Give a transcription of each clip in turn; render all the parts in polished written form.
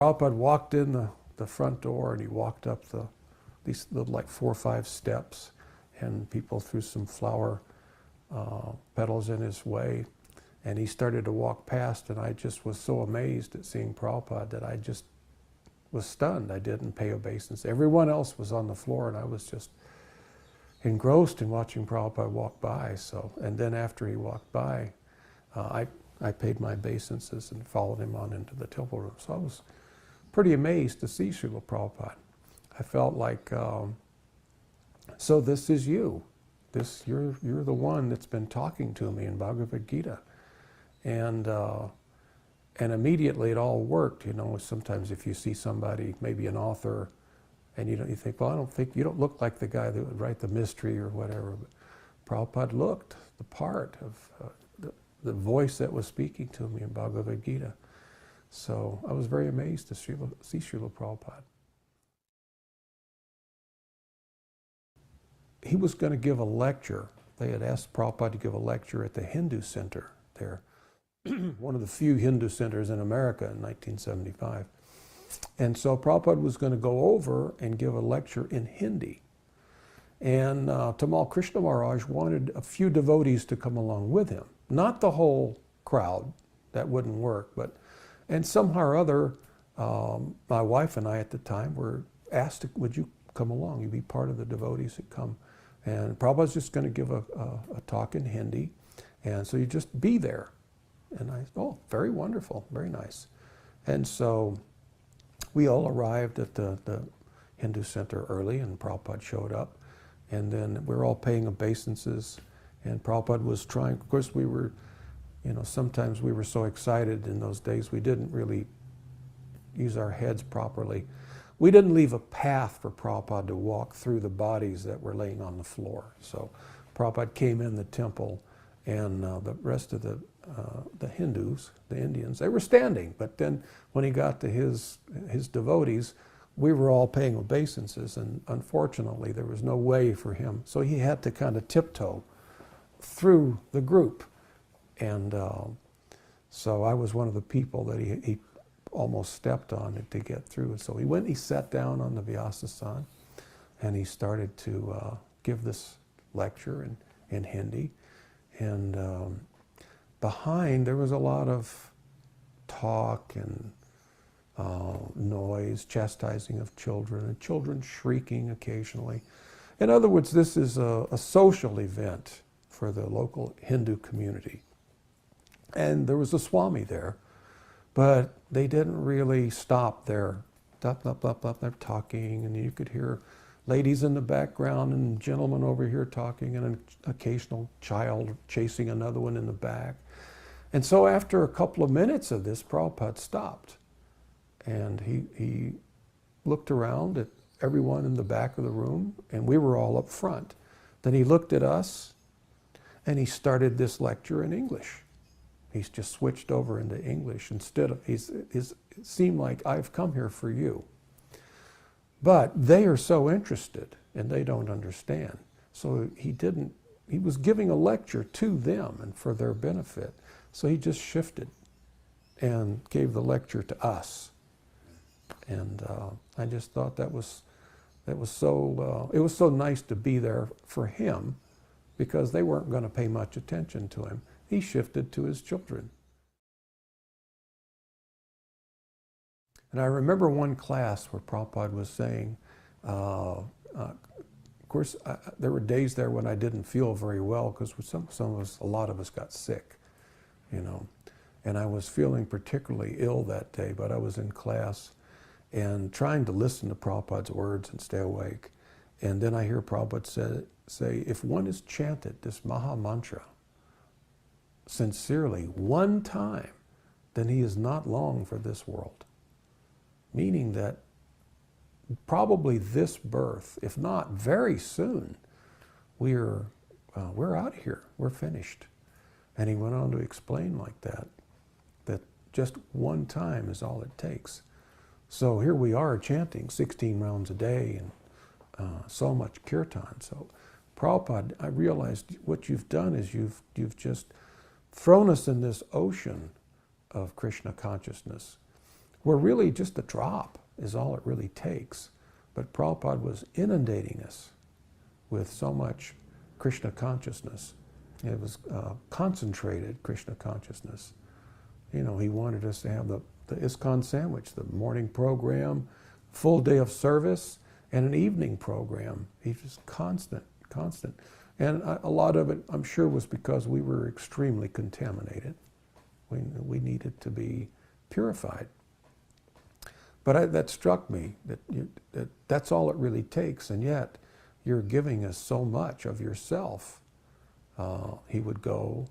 Prabhupada walked in the front door, and he walked up these little, like 4 or 5 steps, and people threw some flower petals in his way, and he started to walk past, and I just was so amazed at seeing Prabhupada that I just was stunned. I didn't pay obeisance. Everyone else was on the floor, and I was just engrossed in watching Prabhupada walk by. So, and then after he walked by, I paid my obeisances and followed him on into the temple room. So I was pretty amazed to see Srila Prabhupada. I felt like, so this is you. You're the one that's been talking to me in Bhagavad Gita. And immediately it all worked. You know, sometimes if you see somebody, maybe an author, and you think, well, you don't look like the guy that would write the mystery or whatever. But Prabhupada looked the part of the voice that was speaking to me in Bhagavad Gita. So I was very amazed to see Srila Prabhupada. He was going to give a lecture. They had asked Prabhupada to give a lecture at the Hindu Center there, one of the few Hindu centers in America in 1975. And so Prabhupada was going to go over and give a lecture in Hindi. And Tamal Krishna Maharaj wanted a few devotees to come along with him. Not the whole crowd, that wouldn't work, but, and somehow or other, my wife and I at the time were asked, would you come along? You'd be part of the devotees that come. And Prabhupada's just going to give a talk in Hindi, and so you just be there. And I said, oh, very wonderful, very nice. And so we all arrived at the Hindu Center early, and Prabhupada showed up. And then we were all paying obeisances, and Prabhupada was trying, of course we were, you know, sometimes we were so excited in those days we didn't really use our heads properly. We didn't leave a path for Prabhupada to walk through the bodies that were laying on the floor. So Prabhupada came in the temple, and the rest of the Hindus, the Indians, they were standing. But then when he got to his devotees, we were all paying obeisances, and unfortunately there was no way for him. So he had to kind of tiptoe through the group. And so I was one of the people that he almost stepped on it to get through. So he went and he sat down on the Vyasa-san, and he started to give this lecture in Hindi. And behind there was a lot of talk and noise, chastising of children, and children shrieking occasionally. In other words, this is a social event for the local Hindu community. And there was a Swami there, but they didn't really stop there. They're talking, and you could hear ladies in the background and gentlemen over here talking, and an occasional child chasing another one in the back. And so after a couple of minutes of this, Prabhupada stopped. And he looked around at everyone in the back of the room, and we were all up front. Then he looked at us, and he started this lecture in English. He's just switched over into English instead of, it seemed like, I've come here for you. But they are so interested, and they don't understand. So he was giving a lecture to them and for their benefit. So he just shifted and gave the lecture to us. And I just thought it was so nice to be there for him, because they weren't going to pay much attention to him. He shifted to his children. And I remember one class where Prabhupada was saying, of course, there were days there when I didn't feel very well, because a lot of us got sick, you know. And I was feeling particularly ill that day, but I was in class and trying to listen to Prabhupada's words and stay awake. And then I hear Prabhupada say, if one has chanted this Maha Mantra sincerely one time, then he is not long for this world. Meaning that probably this birth, if not very soon, we're out of here, we're finished. And he went on to explain like that just one time is all it takes. So here we are chanting 16 rounds a day, and so much kirtan. So Prabhupada, I realized what you've done is you've just thrown us in this ocean of Krishna consciousness, where really just a drop is all it really takes. But Prabhupada was inundating us with so much Krishna consciousness. It was concentrated Krishna consciousness. You know, he wanted us to have the ISKCON sandwich, the morning program, full day of service, and an evening program. He was constant. And a lot of it, I'm sure, was because we were extremely contaminated. We needed to be purified. But that struck me, that's all it really takes, and yet you're giving us so much of yourself. He would go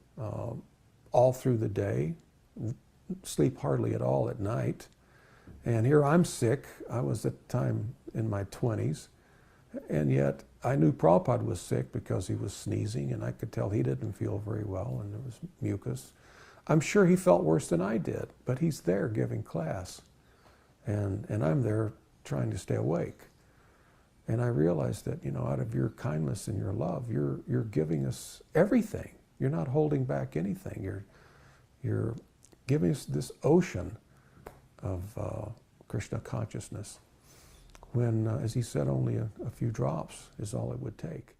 all through the day, sleep hardly at all at night. And here I'm sick. I was at the time in my 20s, and yet I knew Prabhupada was sick because he was sneezing, and I could tell he didn't feel very well, and there was mucus. I'm sure he felt worse than I did, but he's there giving class, and I'm there trying to stay awake. And I realized that, you know, out of your kindness and your love, you're giving us everything. You're not holding back anything. You're giving us this ocean of Krishna consciousness, when, as he said, only a few drops is all it would take.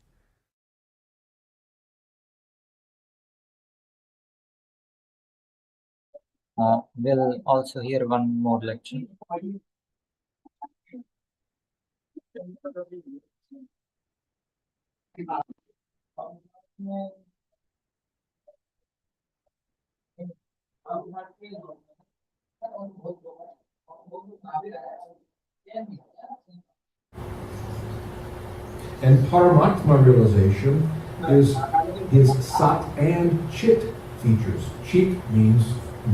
We'll also hear one more lecture. And Paramatma realization is his Sat and Chit features. Chit means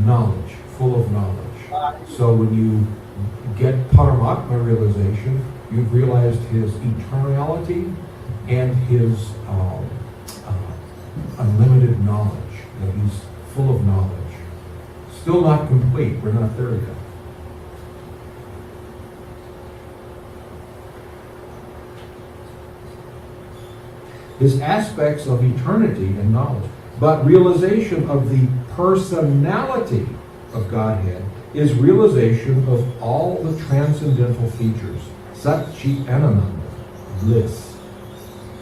knowledge, full of knowledge. So when you get Paramatma realization, you've realized his eternality and his unlimited knowledge, that he's full of knowledge. Still not complete, we're not there yet. His aspects of eternity and knowledge, but realization of the personality of Godhead is realization of all the transcendental features, Sat Chit Ananda, bliss.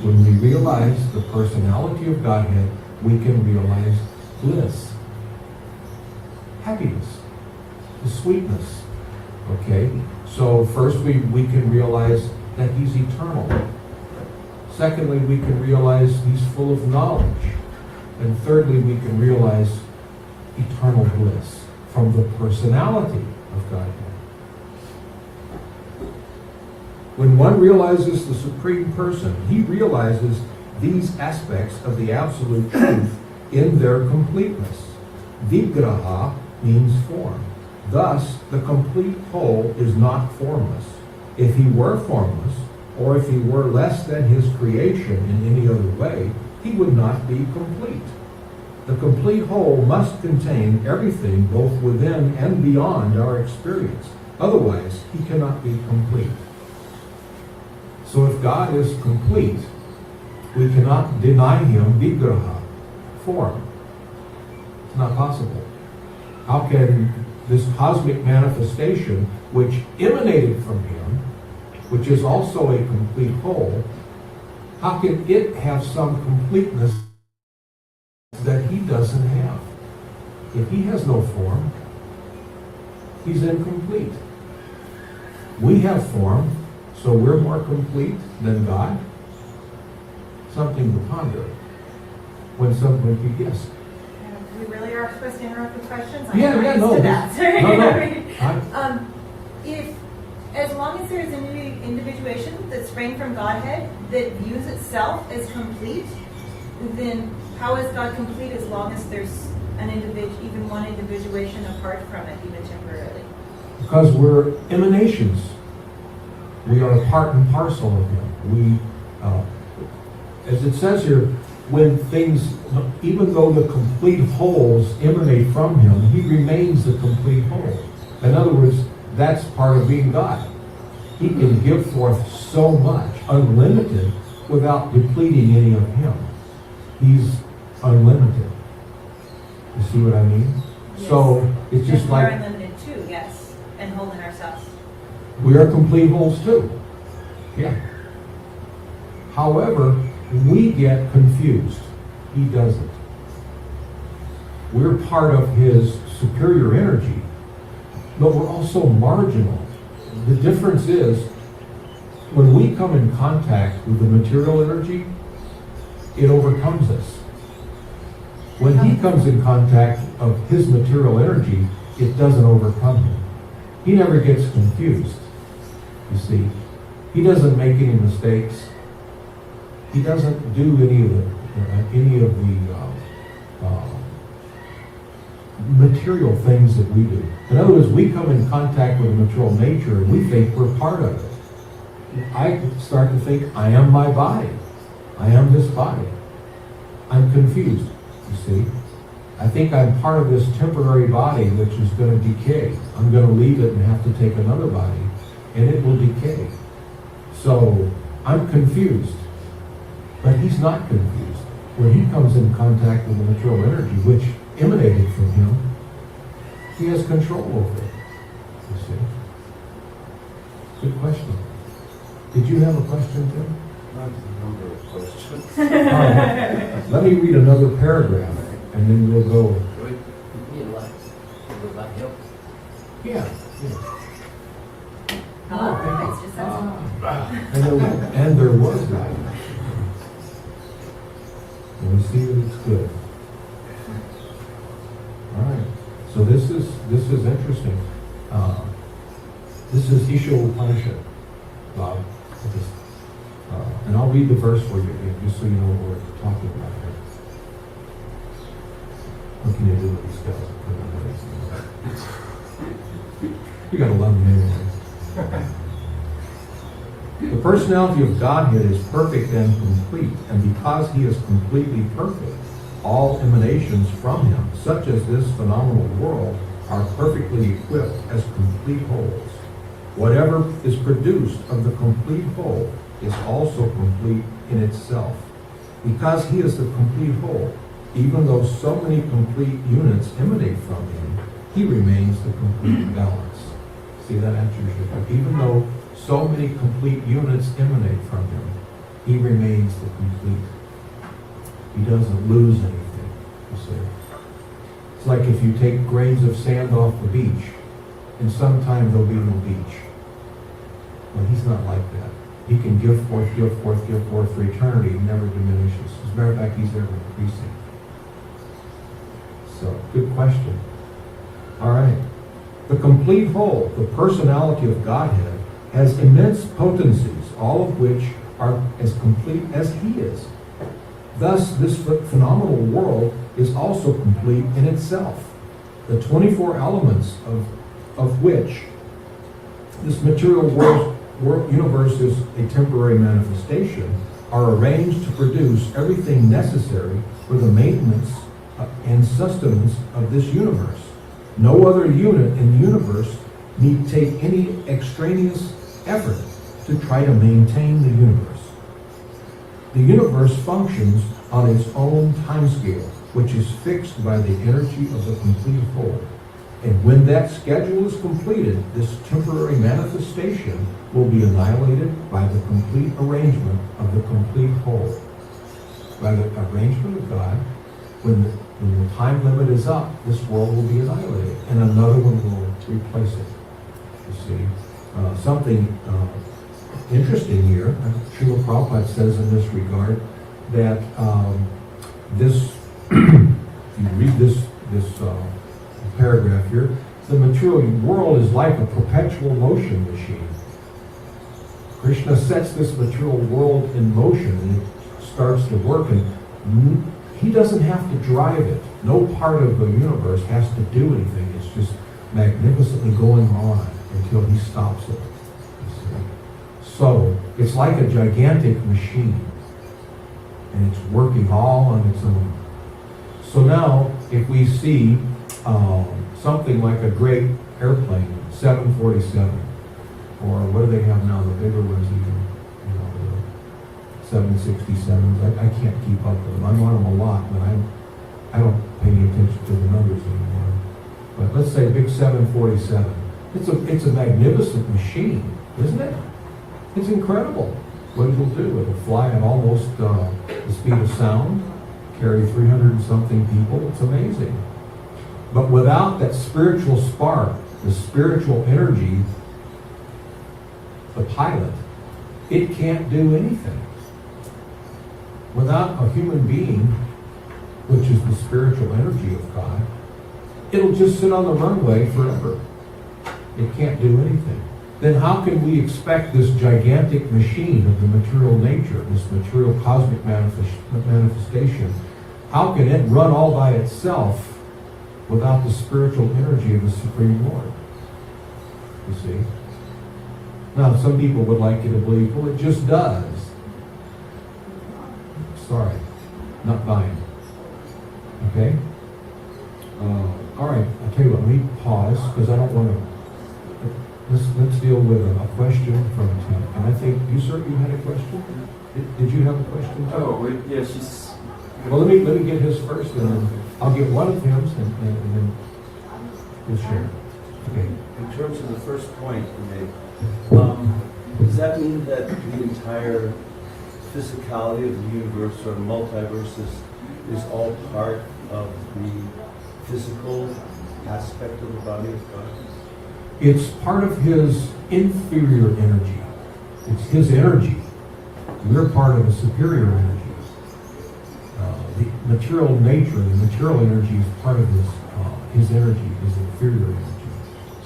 When we realize the personality of Godhead, we can realize bliss, happiness, the sweetness. Okay? So first we can realize that he's eternal. Secondly, we can realize he's full of knowledge. And thirdly, we can realize eternal bliss from the personality of Godhead. When one realizes the Supreme Person, he realizes these aspects of the Absolute Truth in their completeness. Vigraha means form. Thus, the complete whole is not formless. If he were formless, or if he were less than his creation in any other way, he would not be complete. The complete whole must contain everything both within and beyond our experience. Otherwise, he cannot be complete. So if God is complete, we cannot deny him vigraha, form. It's not possible. How can this cosmic manifestation, which emanated from him, which is also a complete whole, how can it have some completeness that he doesn't have? If he has no form, he's incomplete. We have form, so we're more complete than God? Something to ponder. When someone, yes? We really are supposed to interrupt with questions? No. If, as long as there is an individuation that sprang from Godhead that views itself as complete, then how is God complete as long as there's an even one individuation apart from it, even temporarily? Because we're emanations. We are part and parcel of him. As it says here, when things, even though the complete wholes emanate from him, he remains the complete whole. In other words, that's part of being God. He can give forth so much, unlimited, without depleting any of him. He's unlimited. You see what I mean? Yes. So it's just and like... we're unlimited too, yes. And We are complete wholes too. Yeah. However, we get confused. He doesn't. We're part of his superior energy, but we're also marginal. The difference is, when we come in contact with the material energy, it overcomes us. When he comes in contact of his material energy, it doesn't overcome him. He never gets confused, you see. He doesn't make any mistakes. He doesn't do any of the material things that we do. In other words, we come in contact with the material nature and we think we're part of it. I start to think, I am my body. I am this body. I'm confused, you see. I think I'm part of this temporary body which is going to decay. I'm going to leave it and have to take another body, and it will decay. So I'm confused. But he's not confused. When he comes in contact with the material energy, which emanated from him, he has control over it, you see. Good question. Did you have a question, Tim? Not a number of questions. Let me read another paragraph, and then we'll go. Will that help? Yeah. It's just that. And there was that. And we see that it's good. All right. So this is interesting. This is Isha Upanishad, Bob. And I'll read the verse for you again, just so you know what we're talking about here. What can you do with these guys? You gotta love them anyway. The personality of Godhead is perfect and complete, and because he is completely perfect, all emanations from him, such as this phenomenal world, are perfectly equipped as complete wholes. Whatever is produced of the complete whole is also complete in itself. Because he is the complete whole, even though so many complete units emanate from him, he remains the complete balance. See, that answers your question. Even though so many complete units emanate from him, he remains the complete. He doesn't lose anything, you see. It's like if you take grains of sand off the beach, and sometime there'll be no beach. Well, he's not like that. He can give forth for eternity. He never diminishes. As a matter of fact, he's ever increasing. So, good question. All right. The complete whole, the personality of Godhead, has immense potencies, all of which are as complete as he is. Thus, this phenomenal world is also complete in itself. The 24 elements of which this material universe is a temporary manifestation are arranged to produce everything necessary for the maintenance and sustenance of this universe. No other unit in the universe need take any extraneous effort to try to maintain the universe. The universe functions on its own timescale, which is fixed by the energy of the complete whole. And when that schedule is completed, this temporary manifestation will be annihilated by the complete arrangement of the complete whole. By the arrangement of God, when the time limit is up, this world will be annihilated, and another one will replace it. You see, something interesting here. Srila Prabhupada says in this regard that this, if you read this paragraph here, the material world is like a perpetual motion machine. Krishna sets this material world in motion, and it starts to work, and he doesn't have to drive it. No part of the universe has to do anything. It's just magnificently going on until he stops it. So it's like a gigantic machine, and it's working all on its own. So now, if we see something like a great airplane, 747, or what do they have now, the bigger ones even, the 767s, I can't keep up with them. I'm on them a lot, but I don't pay any attention to the numbers anymore. But let's say a big 747. It's a magnificent machine, isn't it? It's incredible what it'll do. It'll fly at almost the speed of sound, carry 300 and something people. It's amazing. But without that spiritual spark, the spiritual energy, the pilot, it can't do anything. Without a human being, which is the spiritual energy of God, it'll just sit on the runway forever. It can't do anything. Then how can we expect this gigantic machine of the material nature, this material cosmic manifestation, how can it run all by itself without the spiritual energy of the Supreme Lord? You see? Now, some people would like you to believe, well, it just does. Sorry, not buying. Okay? All right, I'll tell you what, let me pause, because I don't want to... Let's deal with a question from Tim. And I think, you had a question? Did you have a question? Oh, yeah, she's... Well, let me get his first, and then I'll get one of his, and then we'll share. Okay. In terms of the first point you made, does that mean that the entire physicality of the universe or multiverse is all part of the physical aspect of the body of God? It's part of his inferior energy. It's his energy. We're part of a superior energy. The material nature, the material energy is part of his energy, his inferior energy.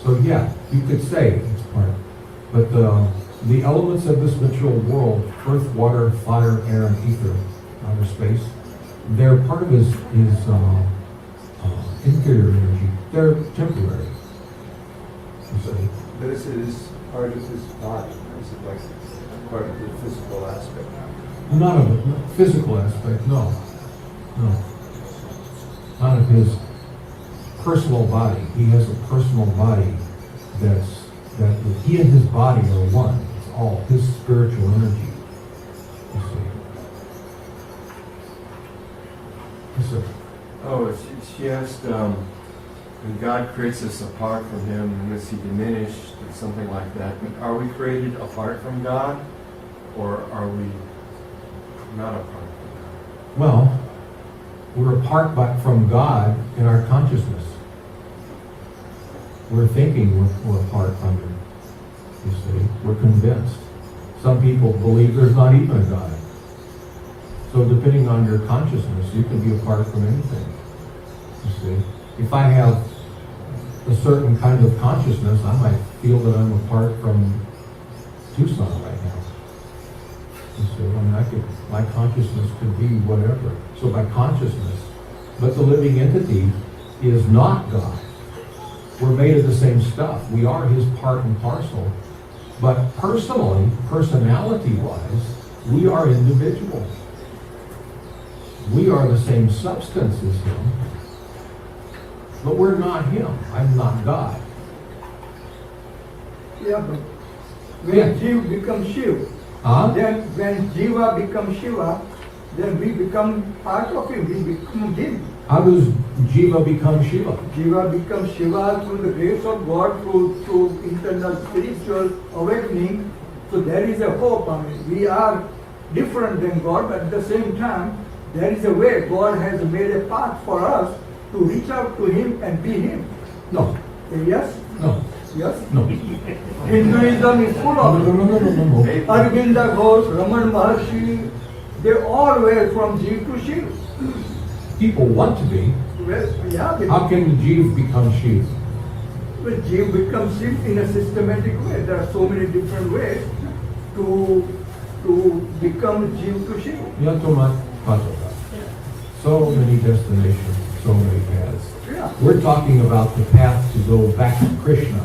So yeah, you could say it's part. But the elements of this material world, earth, water, fire, air, and ether, outer space, they're part of his inferior energy. They're temporary. But is it part of his body? Is it like part of the physical aspect? None of it. No, physical aspect, no. No. Not of his personal body. He has a personal body that he and his body are one. It's all his spiritual energy. You see. Yes, sir. Oh, she asked, when God creates us apart from Him, and is He diminished, or something like that? But are we created apart from God, or are we not apart from God? Well, we're apart from God in our consciousness. We're thinking we're apart from Him. You see, we're convinced. Some people believe there's not even a God. So depending on your consciousness, you can be apart from anything. You see, if I have a certain kind of consciousness, I might feel that I'm apart from Tucson right now. You see, I mean, my consciousness could be whatever. So by consciousness, but the living entity is not God. We're made of the same stuff. We are His part and parcel. But personally, personality-wise, we are individual. We are the same substance as Him. But we're not Him. I'm not God. Yeah, but when Yeah. Jiva becomes Shiva, Huh? then when Jiva becomes Shiva, then we become part of Him, we become Him. How does Jiva become Shiva? Jiva becomes Shiva through the grace of God, through internal spiritual awakening. So there is a hope. I mean, we are different than God, but at the same time, there is a way. God has made a path for us to reach out to Him and be Him. No. Yes? No. Yes? No. Hinduism is full No, of no, it. no, no, no, no, no. Arvinda Ghosh, Raman Maharshi, they all were from Jiva to Shiva. People want to be. Well, yeah, How can the Jiva become Shiva? well, Jiva becomes Shiva in a systematic way. There are so many different ways to become Jiva to Shiva. Yatomat Pataka. So many destinations, so many paths. Yeah, We're talking about the path to go back to Krishna.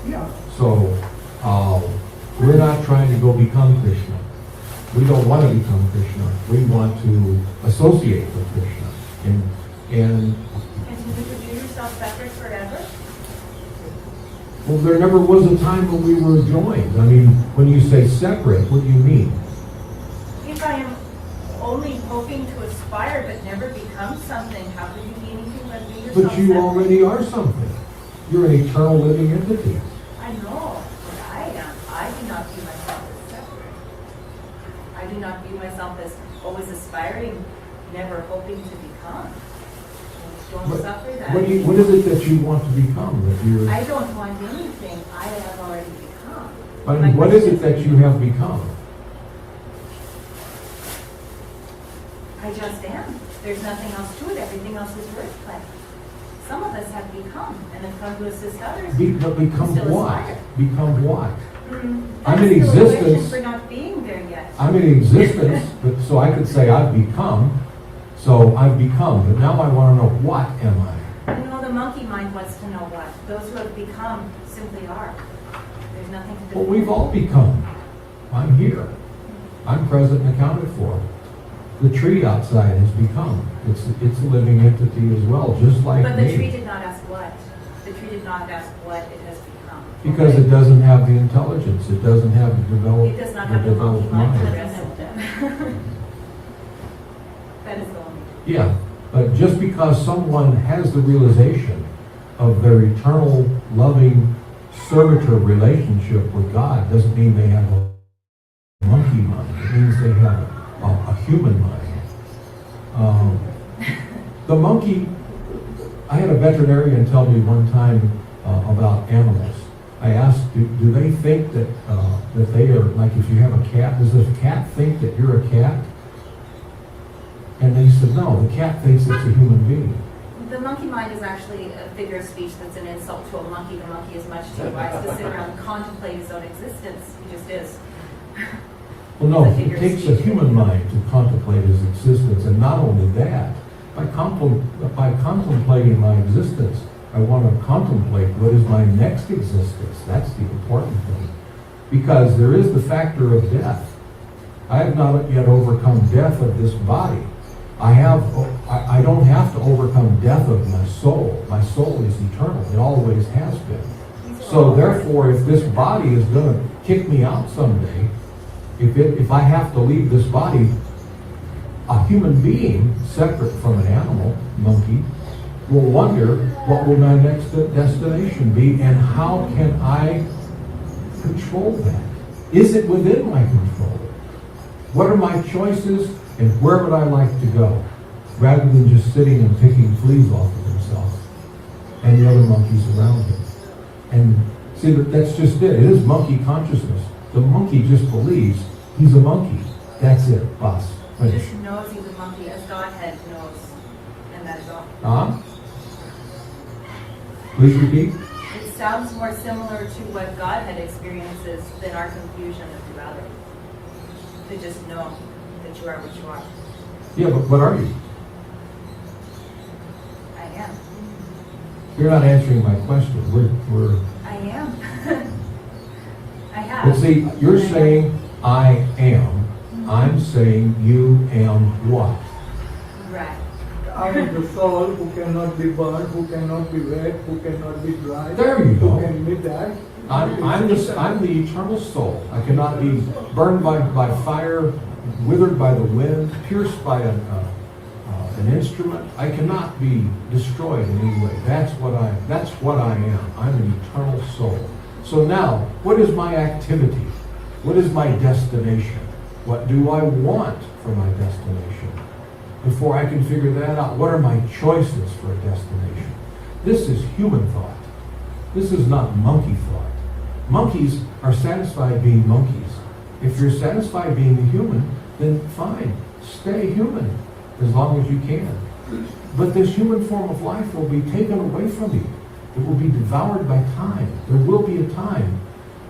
yeah. So we're not trying to go become Krishna. We don't want to become Krishna. We want to associate with Krishna. And And would you do yourself separate forever? well, there never was a time when we were joined. I mean, when you say separate, what do you mean? If I am only hoping to aspire but never become something, how could you be anything but be yourself? But you separate? already are something. You're an eternal living entity. I know what I am. I do not view myself as separate. I do not view myself as always aspiring, never hoping to become. Don't suffer that. What is it that you want to become? That you're, I don't want anything. I have already become. I mean, what is it that you have become? I just am. There's nothing else to it. Everything else is wordplay. Some of us have become, and then come to assist others. But become Still what? aspire. Become what? I'm in existence. for not being there yet. I'm in existence, but so I could say I've become. So I've become, but now I want to know what am I? You know, the monkey mind wants to know what. Those who have become simply are. There's nothing to do. Well, we've all become. I'm here. I'm present and accounted for. The tree outside has become. It's a living entity as well, just like But me. the tree did not ask what. The tree did not ask what it has become. Because it doesn't have the intelligence. It doesn't have the developed, It does not have the monkey developed mind to mind. wrestle with them. That is the only. Yeah, but just because someone has the realization of their eternal, loving, servitor relationship with God doesn't mean they have a monkey mind. It means they have a human mind. The monkey, I had a veterinarian tell me one time about animals. I asked, do they think that they are, like if you have a cat, does the cat think that you're a cat? And they said, no, the cat thinks it's a human being. The monkey mind is actually a figure of speech that's an insult to a monkey. The monkey is much too wise to sit around and contemplate his own existence. He just is. Well, no, It's a it figure of takes a speech. human mind to contemplate his existence. And not only that, by contemplating my existence, I want to contemplate what is my next existence. That's the important thing. Because there is the factor of death. I have not yet overcome death of this body. I don't have to overcome death of my soul. My soul is eternal. It always has been. So therefore, if this body is going to kick me out someday, if I have to leave this body, a human being, separate from an animal, monkey, will wonder what will my next destination be and how can I control that? Is it within my control? What are my choices and where would I like to go? Rather than just sitting and picking fleas off of himself and the other monkeys around him. And see, that's just it. It is monkey consciousness. The monkey just believes he's a monkey. That's it, boss. He Finish. just knows he's a monkey as Godhead knows. And that is all. Please repeat. It sounds more similar to what Godhead experiences than our confusion of duality. To just know that you are what you are. Yeah, but what are you? I am. You're not answering my question. We're I am. I have. But see, you're And I saying I am. I'm saying you am what? Right. I am the soul who cannot be burned, who cannot be wet, who cannot be dry. There you Who go. can be that. I'm the eternal soul. I cannot be burned by fire, withered by the wind, pierced by an instrument. I cannot be destroyed in any way. That's what I am. I'm an eternal soul. So now, what is my activity? What is my destination? What do I want for my destination? Before I can figure that out, what are my choices for a destination? This is human thought. This is not monkey thought. Monkeys are satisfied being monkeys. If you're satisfied being a human, then fine, stay human as long as you can. But this human form of life will be taken away from you. It will be devoured by time. There will be a time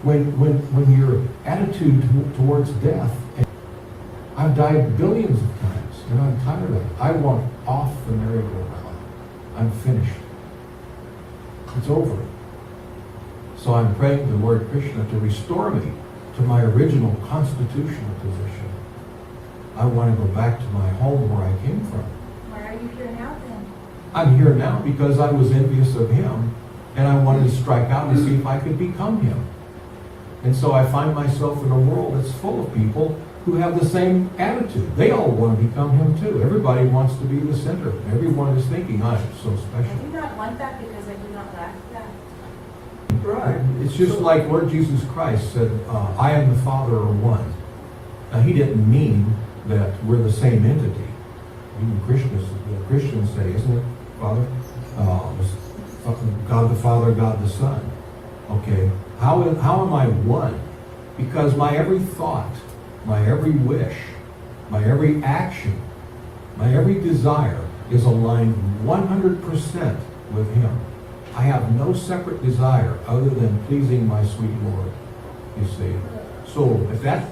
when your attitude towards death, and I've died billions of times, and I'm tired of it. I want off the merry-go-round. I'm finished. It's over. So I'm praying to Lord Krishna to restore me to my original constitutional position. I want to go back to my home where I came from. Why are you here now then? I'm here now because I was envious of him, and I wanted to strike out and see if I could become him. And so I find myself in a world that's full of people who have the same attitude. They all want to become him too. Everybody wants to be the center. Everyone is thinking, I'm so I special. do not want that because I do not lack that. right. It's just like Lord Jesus Christ said, I and the Father are one. Now, he didn't mean that we're the same entity. Even Christians say, isn't it, Father? God the Father, God the Son. Okay, how am I one? Because my every thought, my every wish, my every action, my every desire is aligned 100% with Him. I have no separate desire other than pleasing my sweet Lord, you see. So at that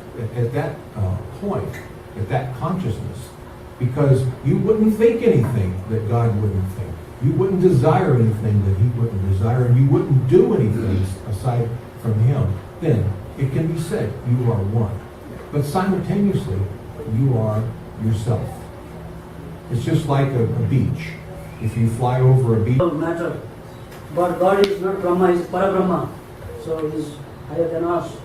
point, at that consciousness, because you wouldn't think anything that God wouldn't think. You wouldn't desire anything that He wouldn't desire, and you wouldn't do anything aside from Him. Then it can be said you are one. But simultaneously, you are yourself. It's just like a beach. If you fly over a beach, matter. But God is not Brahma, He is Parabrahma. So He is higher than us.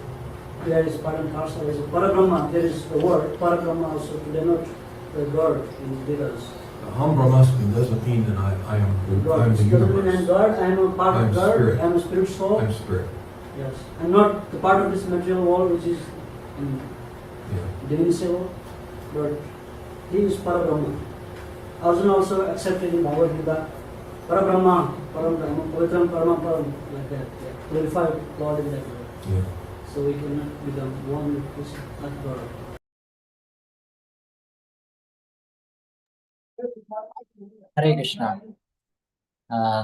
There is Paramparsa, there is Parabrahma. There is the word Parabrahma also to denote the God is with us. Hum Brahmasmi doesn't mean that I am God. I'm the It doesn't mean I am universe. God, I am a part I'm of God, spirit. I am a spirit soul. I'm spirit. Yes. I am not the part of this material world which is Yeah. divisible, but He is Parabrahma. Arjuna also accepted in Bhagavad Gita, Parabrahma, Param, Pavitram, Param, like that. Glorified Lord in that way. Yeah. So we cannot become one with Krishna, not God. Hare Krishna.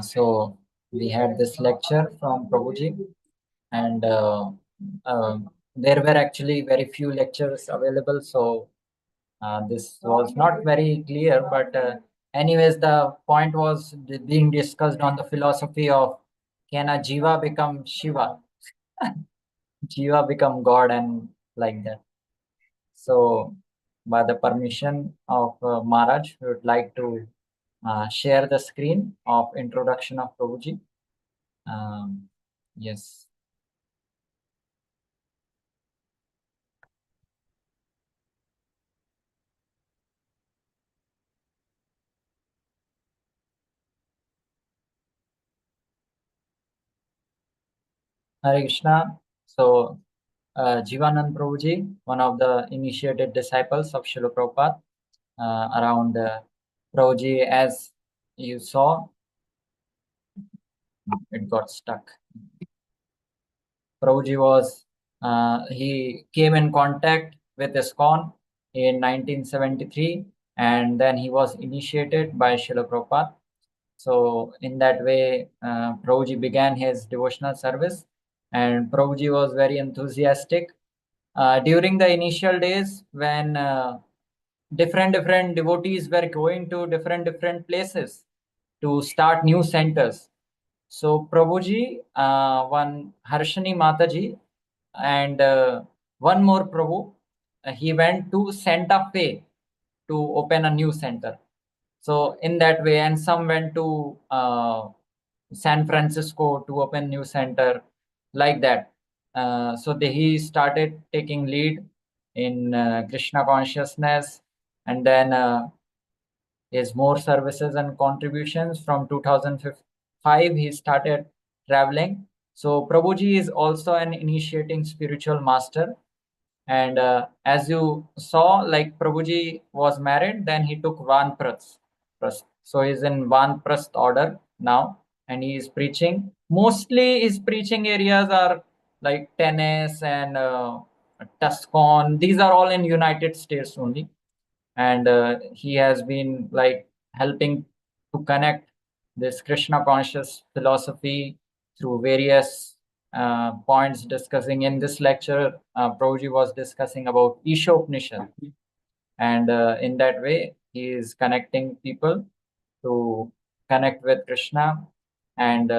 So we had this lecture from Prabhuji, and there were actually very few lectures available, so this was not very clear. But anyways, the point was being discussed on the philosophy of can a jiva become Shiva, jiva become God, and like that. So, by the permission of Maharaj, we would like to share the screen of introduction of Prabhuji. Yes. Hare Krishna. So, Jivananda Prabhuji, one of the initiated disciples of Srila Prabhupada, around Prabhuji, as you saw, it got stuck. Prabhuji was, he came in contact with ISKCON in 1973, and then he was initiated by Srila Prabhupada. So in that way, Prabhuji began his devotional service, and Prabhuji was very enthusiastic. During the initial days when different devotees were going to different places to start new centers. So Prabhuji, one Harshani Mataji, and one more Prabhu, he went to Santa Fe to open a new center. So in that way, and some went to San Francisco to open new center, like that. So he started taking lead in Krishna consciousness, and then his more services and contributions from 2005 he started traveling. So Prabhuji is also an initiating spiritual master, and as you saw, like Prabhuji was married, then he took Vanprasth. So he's in Vanprasth order now, and he is preaching. Mostly his preaching areas are like tennis and Tuscon. These are all in United States only, and he has been like helping to connect this Krishna conscious philosophy through various points discussing in this lecture. Prabhuji was discussing about Ishopanishad, and in that way he is connecting people to connect with Krishna and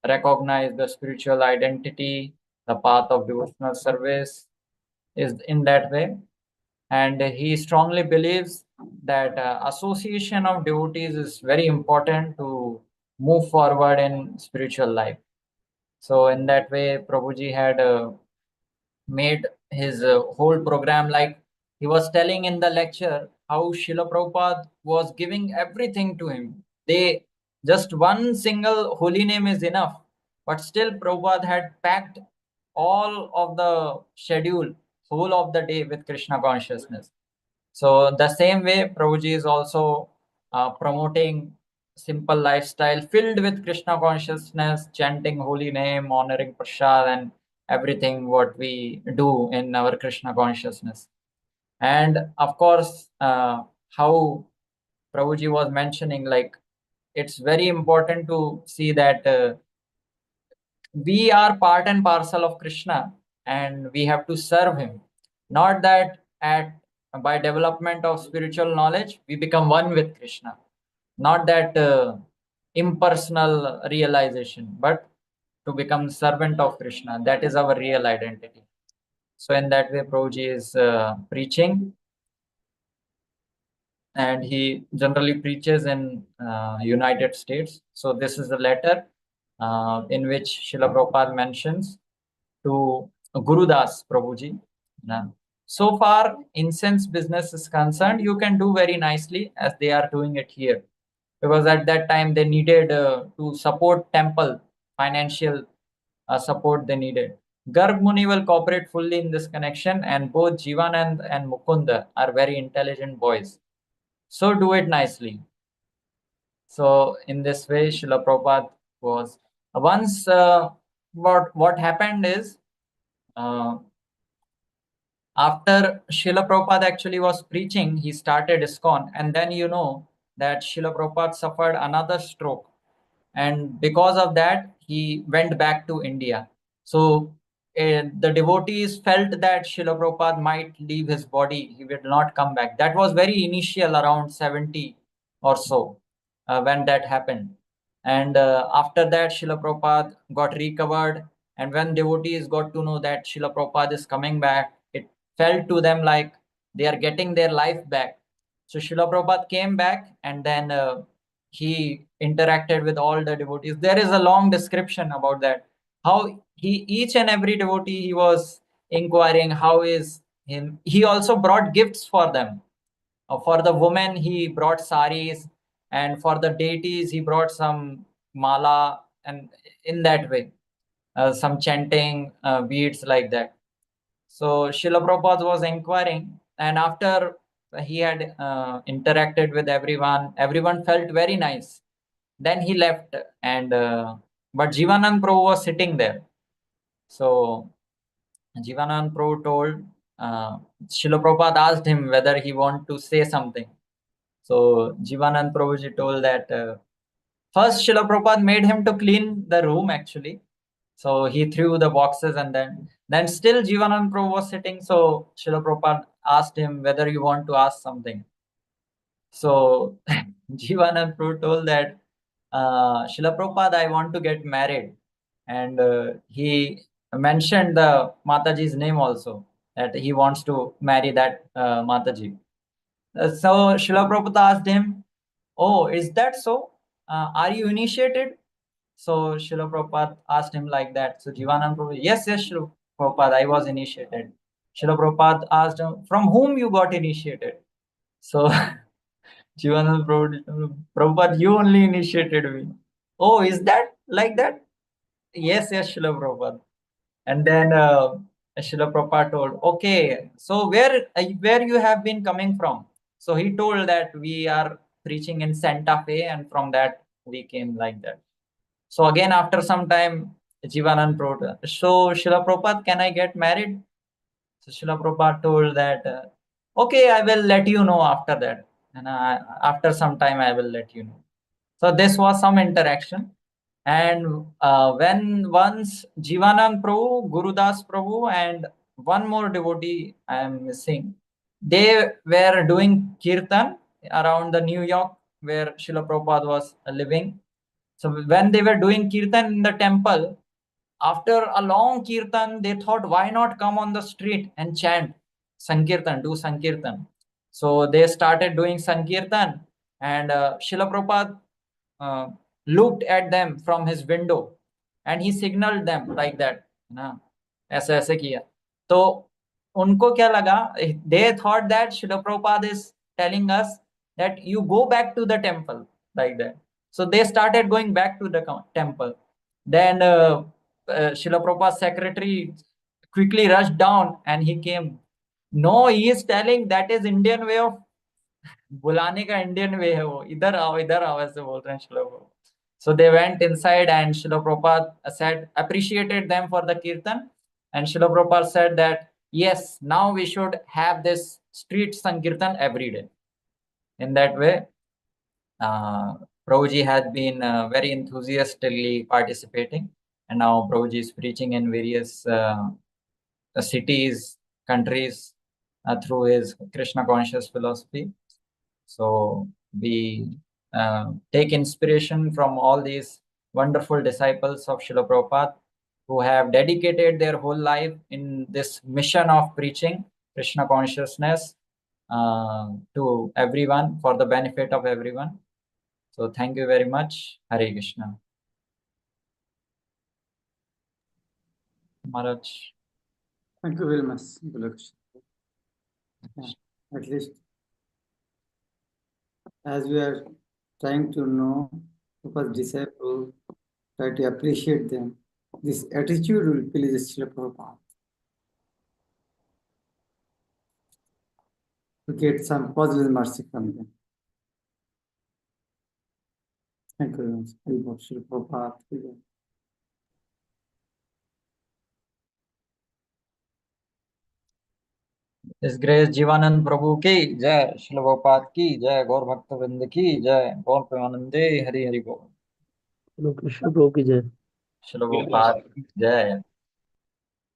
recognize the spiritual identity. The path of devotional service is in that way, and he strongly believes that association of devotees is very important to move forward in spiritual life. So in that way, Prabhuji had made his whole program, like he was telling in the lecture how Srila Prabhupada was giving everything to him. They just one single holy name is enough. but still Prabhupada had packed all of the schedule, whole of the day with Krishna consciousness. So the same way, Prabhuji is also promoting simple lifestyle filled with Krishna consciousness, chanting holy name, honoring prasad, and everything what we do in our Krishna consciousness. And of course, how Prabhuji was mentioning, like, it's very important to see that we are part and parcel of Krishna and we have to serve him. Not that by development of spiritual knowledge, we become one with Krishna. Not that impersonal realization, but to become servant of Krishna. That is our real identity. So in that way, Prabhuji is preaching, and he generally preaches in United States. So this is a letter in which Srila Prabhupada mentions to Gurudas Prabhuji. So far, incense business is concerned, you can do very nicely as they are doing it here. Because at that time they needed to support temple, financial support they needed. Garg Muni will cooperate fully in this connection, and both Jivananda and Mukunda are very intelligent boys. So do it nicely. So in this way, Srila Prabhupada was once what happened is after Srila Prabhupada actually was preaching, he started ISKCON, and then that Srila Prabhupada suffered another stroke, and because of that he went back to India. So the devotees felt that Srila Prabhupada might leave his body, he will not come back. That was very initial, around 70 or so, when that happened. And after that, Srila Prabhupada got recovered, and when devotees got to know that Srila Prabhupada is coming back, it felt to them like they are getting their life back. So Srila Prabhupada came back, and then he interacted with all the devotees. There is a long description about that, how each and every devotee he was inquiring how is him. He also brought gifts for them. For the women he brought saris, and for the deities he brought some mala, and in that way some chanting beads like that. So Srila Prabhupada was inquiring, and after he had interacted with everyone felt very nice. Then he left, and but Jivananda Prabhu was sitting there. So Jivananda Prabhu told, Srila Prabhupada asked him whether he want to say something. So Jivananda Prabhuji told that first Srila Prabhupada made him to clean the room actually. So he threw the boxes, and then still Jivananda Prabhu was sitting. So Srila Prabhupada asked him whether you want to ask something. So Jivananda Prabhu told that Srila Prabhupada, I want to get married. And he mentioned the Mataji's name also, that he wants to marry that Mataji. So Srila Prabhupada asked him, oh, is that so? Are you initiated? So Srila Prabhupada asked him like that. So Jivananda Prabhu, yes, Srila Prabhupada, I was initiated. Srila Prabhupada asked him, from whom you got initiated? So Jivananda Prabhu, Prabhupada, you only initiated me. Oh, is that like that? Yes, Srila Prabhupada. And then Srila Prabhupada told, okay, so where you have been coming from? So he told that we are preaching in Santa Fe, and from that we came like that. So again, after some time, Jivananda Prabhupada, so Srila Prabhupada, can I get married? So Srila Prabhupada told that, okay, I will let you know after that. And after some time, I will let you know. So this was some interaction. And when once Jivanand Prabhu, Gurudas Prabhu, and one more devotee I am missing, they were doing kirtan around the New York where Srila Prabhupada was living. So when they were doing kirtan in the temple, after a long kirtan, they thought, why not come on the street and chant Sankirtan, do Sankirtan. So they started doing Sankirtan, and Srila Prabhupada looked at them from his window, and he signaled them like that, ना ऐसे ऐसे किया. तो उनको क्या लगा, they thought that Srila Prabhupada is telling us that you go back to the temple like that. So they started going back to the temple. Then Srila Prabhupada's secretary quickly rushed down and he came. No, he is telling that is Indian way of बुलाने का Indian way है वो, इधर आओ ऐसे बोल रहे हैं Srila Prabhupada. So they went inside and Srila Prabhupada said, appreciated them for the kirtan, and Srila Prabhupada said that yes, now we should have this street sankirtan every day. In that way, Prabhuji has been very enthusiastically participating, and now Prabhuji is preaching in various cities, countries through his Krishna conscious philosophy. So we take inspiration from all these wonderful disciples of Srila Prabhupada who have dedicated their whole life in this mission of preaching Krishna consciousness to everyone for the benefit of everyone. So thank you very much. Hare Krishna. Maharaj. Thank you very much, Gulaksh. At least, as we are trying to know Prabhupada's disciples, try to appreciate them, this attitude will please Srila Prabhupada. To get some positive mercy from them. Thank you very much. Srila Prabhupada. His Grace Jivananda Prabhu ki jai, Srila Prabhupada ki jai, Gaur Bhakta Vrinda ki jai, Gaur Premanande, Hari Hari Gaur. Krishna Prabhu ki jai. Srila Prabhupada ki jai.